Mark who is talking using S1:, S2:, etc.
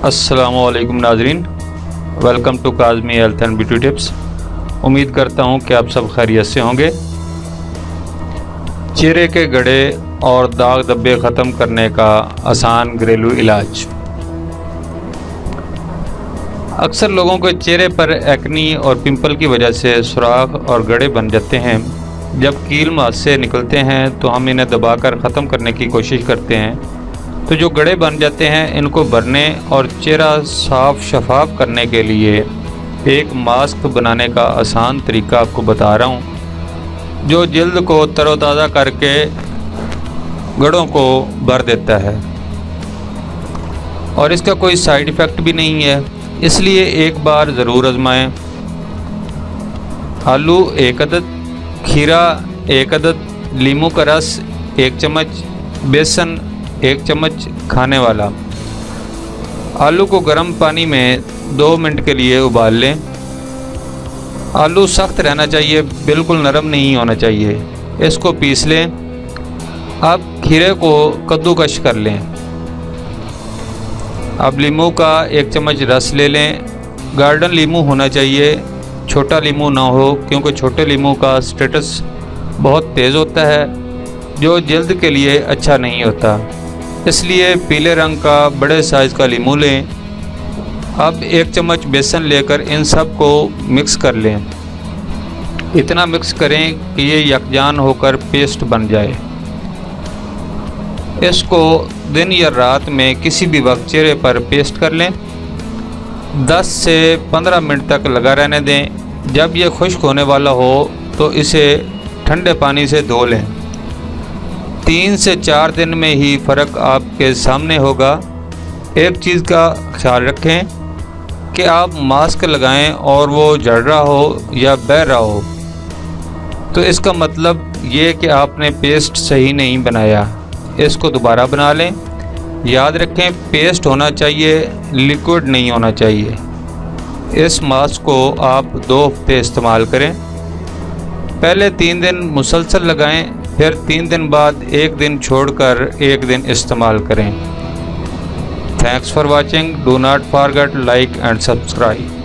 S1: अस्सलामुअलैकुम नाजरीन, welcome to Kazmi health and beauty tips. उम्मीद करता हूँ कि आप सब खैरियत से होंगे। चेहरे के गड़े और दाग धब्बे ख़त्म करने का आसान घरेलू इलाज। अक्सर लोगों के चेहरे पर एक्नी और पिंपल की वजह से सुराख और गड़े बन जाते हैं। जब कील मुंह से निकलते हैं तो हम इन्हें दबाकर ख़त्म करने की कोशिश करते हैं, तो जो गड़े बन जाते हैं इनको भरने और चेहरा साफ शफाफ करने के लिए एक मास्क बनाने का आसान तरीका आपको बता रहा हूँ, जो जल्द को तरोताज़ा करके गड़ों को भर देता है और इसका कोई साइड इफ़ेक्ट भी नहीं है, इसलिए एक बार ज़रूर आजमाएं। आलू 1 अदद, खीरा 1 अदद, नींबू का रस 1 चम्मच, बेसन 1 चम्मच खाने वाला। आलू को गर्म पानी में 2 मिनट के लिए उबाल लें। आलू सख्त रहना चाहिए, बिल्कुल नरम नहीं होना चाहिए। इसको पीस लें। अब खीरे को कद्दूकश कर लें। अब नींबू का 1 चम्मच रस ले लें। गार्डन नींबू होना चाहिए, छोटा नींबू ना हो, क्योंकि छोटे नींबू का स्टेटस बहुत तेज़ होता है जो जल्द के लिए अच्छा नहीं होता, इसलिए पीले रंग का बड़े साइज़ का नींबू लें। अब 1 चम्मच बेसन लेकर इन सब को मिक्स कर लें। इतना मिक्स करें कि ये यकजान होकर पेस्ट बन जाए। इसको दिन या रात में किसी भी वक्त चेहरे पर पेस्ट कर लें। 10 से 15 मिनट तक लगा रहने दें। जब ये खुश्क होने वाला हो तो इसे ठंडे पानी से धो लें। 3 से 4 दिन में ही फ़र्क आपके सामने होगा। एक चीज़ का ख्याल रखें कि आप मास्क लगाएं और वो जल रहा हो या बह रहा हो, तो इसका मतलब ये कि आपने पेस्ट सही नहीं बनाया। इसको दोबारा बना लें। याद रखें, पेस्ट होना चाहिए, लिक्विड नहीं होना चाहिए। इस मास्क को आप 2 हफ्ते इस्तेमाल करें। पहले 3 दिन मुसलसल लगाएं, फिर 3 दिन बाद 1 दिन छोड़कर 1 दिन इस्तेमाल करें। Thanks for watching. Do not forget like and subscribe.